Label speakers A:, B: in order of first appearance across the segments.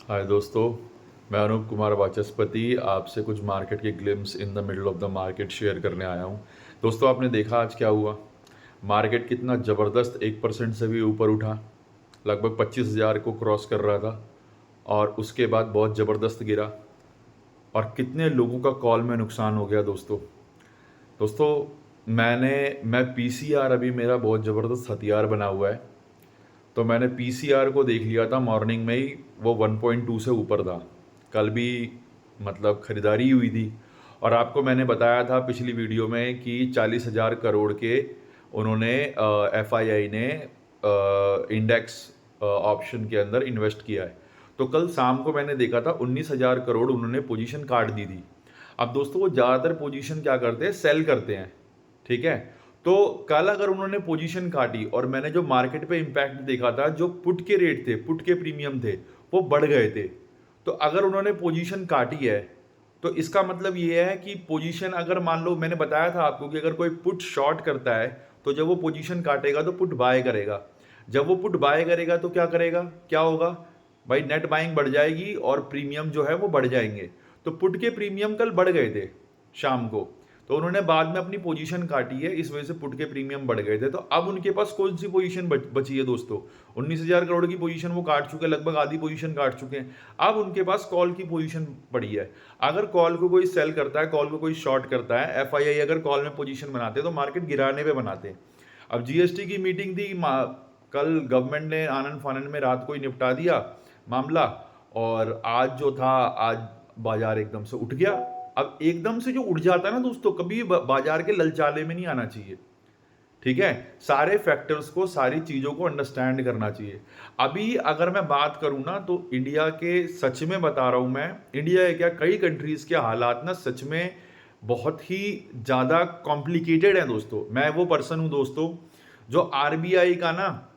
A: हाय दोस्तों, मैं अनूप कुमार वाचस्पति आपसे कुछ मार्केट के glimpse in the middle of the market share करने आया हूँ। दोस्तों, आपने देखा आज क्या हुआ। मार्केट कितना ज़बरदस्त 1% से भी ऊपर उठा, लगभग 25,000 को क्रॉस कर रहा था और उसके बाद बहुत ज़बरदस्त गिरा और कितने लोगों का कॉल में नुकसान हो गया। दोस्तों मैं पीसीआर अभी मेरा बहुत ज़बरदस्त हथियार बना हुआ है। तो मैंने पीसीआर को देख लिया था मॉर्निंग में ही, वो 1.2 से ऊपर था। कल भी मतलब खरीदारी हुई थी और आपको मैंने बताया था पिछली वीडियो में कि 40,000 करोड़ के उन्होंने एफआईआई ने इंडेक्स ऑप्शन के अंदर इन्वेस्ट किया है। तो कल शाम को मैंने देखा था 19,000 करोड़ उन्होंने पोजीशन काट दी थी। अब दोस्तों, वो ज़्यादातर पोजीशन क्या करते हैं, सेल करते हैं। ठीक है। तो कल अगर उन्होंने पोजीशन काटी और मैंने जो मार्केट पे इंपैक्ट देखा था, जो पुट के रेट थे, पुट के प्रीमियम थे, वो बढ़ गए थे। तो अगर उन्होंने पोजीशन काटी है तो इसका मतलब ये है कि पोजीशन, अगर मान लो मैंने बताया था आपको कि अगर कोई पुट शॉर्ट करता है तो जब वो पोजीशन काटेगा तो पुट बाय करेगा। जब वो पुट बाय करेगा तो क्या करेगा, क्या होगा भाई, नेट बाइंग बढ़ जाएगी और प्रीमियम जो है वो बढ़ जाएंगे। तो पुट के प्रीमियम कल बढ़ गए थे शाम को, तो उन्होंने बाद में अपनी पोजीशन काटी है, इस वजह से पुट के प्रीमियम बढ़ गए थे। तो अब उनके पास कौन सी पोजीशन बची है दोस्तों, 19,000 करोड़ की पोजीशन वो काट चुके हैं, लगभग आधी पोजीशन काट चुके हैं। अब उनके पास कॉल की पोजीशन पड़ी है। अगर कॉल को कोई सेल करता है, कॉल को कोई शॉर्ट करता है, एफआईआई अगर कॉल में पोजीशन बनाते हैं तो मार्केट गिराने पे बनाते हैं। अब जीएसटी की मीटिंग थी, कल गवर्नमेंट ने आनंद फानन में रात को ही निपटा दिया मामला, और आज जो था, आज बाजार एकदम से उठ गया। अब एकदम से जो उठ जाता है ना दोस्तों, कभी बाजार के ललचाले में नहीं आना चाहिए। ठीक है। सारे फैक्टर्स को, सारी चीजों को अंडरस्टैंड करना चाहिए। अभी अगर मैं बात करूं ना, तो इंडिया के, सच में बता रहा हूं मैं, इंडिया है क्या, कई कंट्रीज के हालात ना सच में बहुत ही ज्यादा कॉम्प्लिकेटेड है दोस्तों। मैं वो पर्सन हूं दोस्तों जो आरबीआई का ना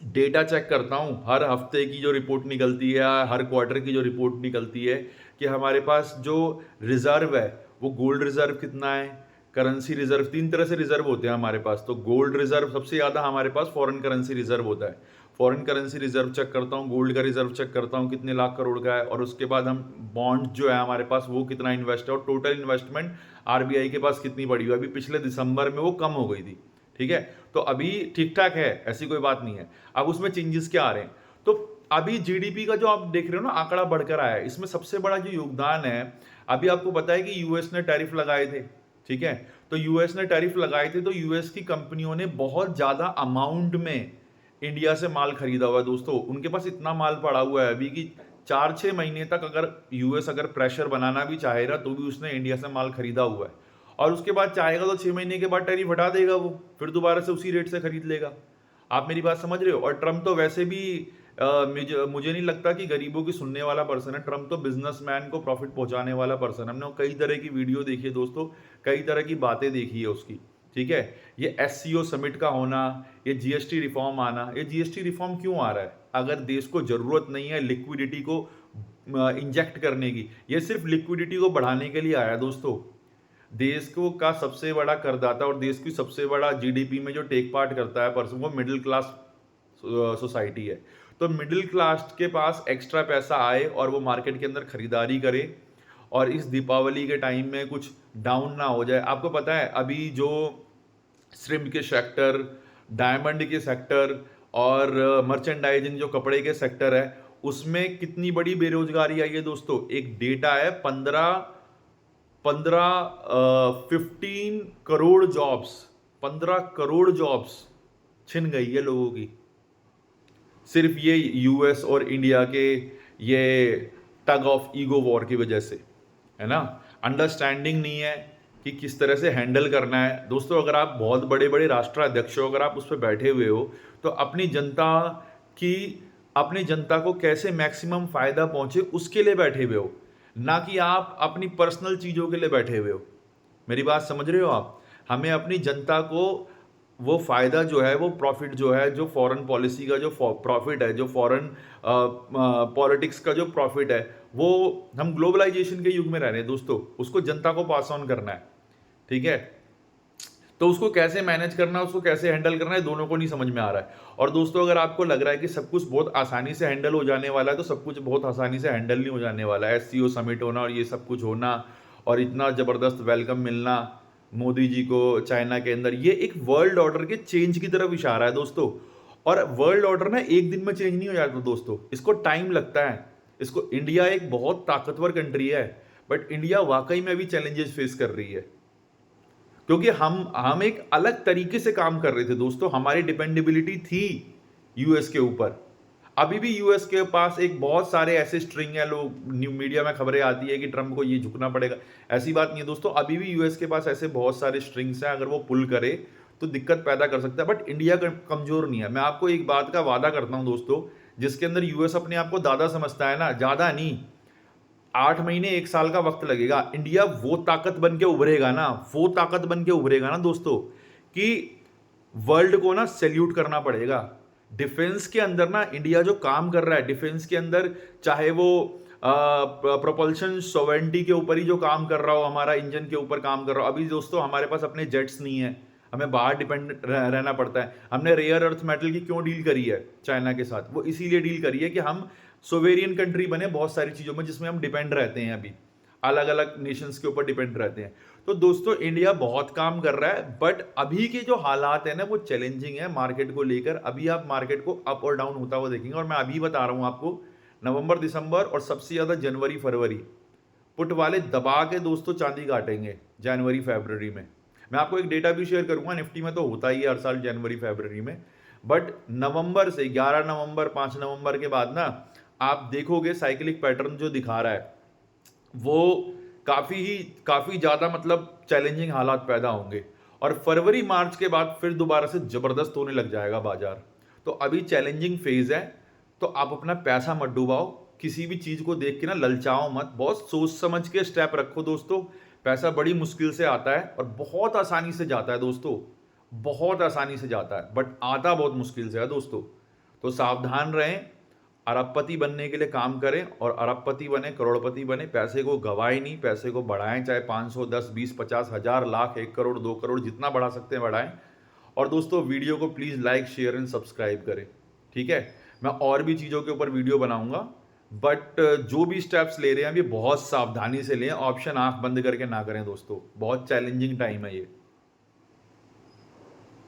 A: डेटा चेक करता हूँ। हर हफ्ते की जो रिपोर्ट निकलती है, हर क्वार्टर की जो रिपोर्ट निकलती है, कि हमारे पास जो रिजर्व है वो गोल्ड रिजर्व कितना है, करेंसी रिजर्व, तीन तरह से रिजर्व होते हैं हमारे पास। तो गोल्ड रिजर्व सबसे ज़्यादा हमारे पास, फॉरेन करेंसी रिजर्व होता है। फॉरेन करेंसी रिजर्व चेक करता हूँ, गोल्ड का रिजर्व चेक करता हूँ कितने लाख करोड़ का है, और उसके बाद हम बॉन्ड जो है हमारे पास वो कितना इन्वेस्ट है, और टोटल इन्वेस्टमेंट आरबीआई के पास कितनी पड़ी हुई है। अभी पिछले दिसंबर में वो कम हो गई थी। ठीक है। तो अभी ठीक ठाक है, ऐसी कोई बात नहीं है। अब उसमें चेंजेस क्या आ रहे हैं, तो अभी जीडीपी का जो आप देख रहे हो ना आंकड़ा बढ़कर आया है, इसमें सबसे बड़ा जो योगदान है, अभी आपको पता है कि यूएस ने टैरिफ लगाए थे। ठीक है। तो यूएस ने टैरिफ लगाए थे, तो यूएस की कंपनियों ने बहुत ज्यादा अमाउंट में इंडिया से माल खरीदा हुआ है दोस्तों। उनके पास इतना माल पड़ा हुआ है अभी कि 4-6 महीने तक अगर यूएस अगर प्रेशर बनाना भी चाहे ना, तो भी उसने इंडिया से माल खरीदा हुआ है। और उसके बाद चाहेगा तो 6 महीने के बाद टैरिफ हटा देगा, वो फिर दोबारा से उसी रेट से खरीद लेगा। आप मेरी बात समझ रहे हो। और ट्रम्प तो वैसे भी मुझे नहीं लगता कि गरीबों की सुनने वाला पर्सन है। ट्रम्प तो बिजनेसमैन को प्रॉफिट पहुंचाने वाला पर्सन है। हमने कई तरह की वीडियो देखी है दोस्तों, कई तरह की बातें देखी है उसकी। ठीक है। ये एससीओ समिट का होना, ये जीएसटी रिफॉर्म आना, ये जीएसटी रिफॉर्म क्यों आ रहा है, अगर देश को जरूरत नहीं है लिक्विडिटी को इंजेक्ट करने की, ये सिर्फ लिक्विडिटी को बढ़ाने के लिए आया है दोस्तों। देश को का सबसे बड़ा करदाता और देश की सबसे बड़ा जीडीपी में जो टेक पार्ट करता है पर्सन, वो मिडिल क्लास सोसाइटी है। तो मिडिल क्लास के पास एक्स्ट्रा पैसा आए और वो मार्केट के अंदर खरीदारी करे, और इस दीपावली के टाइम में कुछ डाउन ना हो जाए। आपको पता है अभी जो श्रिम्प के सेक्टर, डायमंड के सेक्टर, और मर्चेंडाइजिंग जो कपड़े के सेक्टर है, उसमें कितनी बड़ी बेरोजगारी आई है दोस्तों। एक डेटा है, 15 करोड़ जॉब्स छिन गई है लोगों की, सिर्फ ये यूएस और इंडिया के ये टग ऑफ ईगो वॉर की वजह से, है ना। अंडरस्टैंडिंग नहीं है कि किस तरह से हैंडल करना है दोस्तों। अगर आप बहुत बड़े बड़े राष्ट्राध्यक्ष हो, अगर आप उस पर बैठे हुए हो, तो की अपनी जनता को कैसे मैक्सिमम फायदा पहुंचे उसके लिए बैठे हुए हो, ना कि आप अपनी पर्सनल चीजों के लिए बैठे हुए हो। मेरी बात समझ रहे हो आप। हमें अपनी जनता को वो फायदा जो है, वो प्रॉफिट जो है, जो फॉरेन पॉलिसी का जो प्रॉफिट है, जो फॉरेन पॉलिटिक्स का जो प्रॉफिट है, वो, हम ग्लोबलाइजेशन के युग में रह रहे हैं दोस्तों, उसको जनता को पास ऑन करना है। ठीक है। तो उसको कैसे मैनेज करना है, उसको कैसे हैंडल करना है, दोनों को नहीं समझ में आ रहा है। और दोस्तों अगर आपको लग रहा है कि सब कुछ बहुत आसानी से हैंडल हो जाने वाला है, तो सब कुछ बहुत आसानी से हैंडल नहीं हो जाने वाला है। एससीओ समिट होना और ये सब कुछ होना और इतना ज़बरदस्त वेलकम मिलना मोदी जी को चाइना के अंदर, ये एक वर्ल्ड ऑर्डर के चेंज की तरफ इशारा है दोस्तों। और वर्ल्ड ऑर्डर ना एक दिन में चेंज नहीं हो जाता दोस्तों, इसको टाइम लगता है। इसको इंडिया एक बहुत ताकतवर कंट्री है, बट इंडिया वाकई में अभी चैलेंजेस फेस कर रही है, क्योंकि हम एक अलग तरीके से काम कर रहे थे दोस्तों। हमारी डिपेंडेबिलिटी थी यूएस के ऊपर। अभी भी यूएस के पास एक बहुत सारे ऐसे स्ट्रिंग है, लोग न्यू मीडिया में खबरें आती है कि ट्रंप को ये झुकना पड़ेगा। ऐसी बात नहीं है दोस्तों, अभी भी यूएस के पास ऐसे बहुत सारे स्ट्रिंग्स हैं, अगर वो पुल करे तो दिक्कत पैदा कर सकता है। बट इंडिया कमजोर नहीं है। मैं आपको एक बात का वादा करता हूं दोस्तों, जिसके अंदर यूएस अपने आप को दादा समझता है ना, ज्यादा नहीं, 8 महीने 1 साल का वक्त लगेगा, इंडिया वो ताकत बन के उभरेगा ना, वो ताकत बन के उभरेगा ना दोस्तों, कि वर्ल्ड को ना सैल्यूट करना पड़ेगा। डिफेंस के अंदर ना इंडिया जो काम कर रहा है, डिफेंस के अंदर चाहे वो प्रोपल्शन सोवेरेंटी के ऊपर ही जो काम कर रहा हो, हमारा इंजन के ऊपर काम कर रहा हो। अभी दोस्तों हमारे पास अपने जेट्स नहीं है, हमें बाहर डिपेंड रहना पड़ता है। हमने रेयर अर्थ मेटल की क्यों डील करी है चाइना के साथ? वो इसीलिए डील करी है कि हम सोवेरियन कंट्री बने बहुत सारी चीजों में, जिसमें हम डिपेंड रहते हैं, अभी अलग अलग नेशंस के ऊपर डिपेंड रहते हैं। तो दोस्तों इंडिया बहुत काम कर रहा है, बट अभी के जो हालात है ना वो चैलेंजिंग है मार्केट को लेकर। अभी आप मार्केट को अप और डाउन होता हुआ देखेंगे, और मैं अभी बता रहा हूं आपको, नवंबर दिसंबर और सबसे ज्यादा जनवरी फरवरी पुट वाले दबा के दोस्तों चांदी काटेंगे जनवरी फरवरी में। मैं आपको एक डेटा भी शेयर करूंगा, निफ्टी में तो होता ही है हर साल जनवरी फरवरी में, बट नवंबर से 11 नवंबर 5 नवंबर के बाद ना आप देखोगे साइक्लिक पैटर्न जो दिखा रहा है वो काफी ज्यादा मतलब चैलेंजिंग हालात पैदा होंगे। और फरवरी मार्च के बाद फिर दोबारा से जबरदस्त होने लग जाएगा बाजार। तो अभी चैलेंजिंग फेज है, तो आप अपना पैसा मत डुबाओ, किसी भी चीज को देख के ना ललचाओ मत, बहुत सोच समझ के स्टेप रखो दोस्तों। पैसा बड़ी मुश्किल से आता है और बहुत आसानी से जाता है दोस्तों, बहुत आसानी से जाता है, बट आता बहुत मुश्किल से है दोस्तों। तो सावधान रहें, अरबपति बनने के लिए काम करें, और अरबपति बने, करोड़पति बने, पैसे को गवाएं नहीं, पैसे को बढ़ाएं, चाहे 500 10 20 50 हजार लाख 1 करोड़ 2 करोड़ जितना बढ़ा सकते हैं बढ़ाएं। और दोस्तों वीडियो को please like share and subscribe करें, ठीक है? मैं और भी चीज़ों के ऊपर वीडियो बनाऊंगा, बट जो भी स्टेप्स ले रहे हैं अभी बहुत सावधानी से लें, ऑप्शन आंख बंद करके ना करें दोस्तों, बहुत चैलेंजिंग टाइम है ये।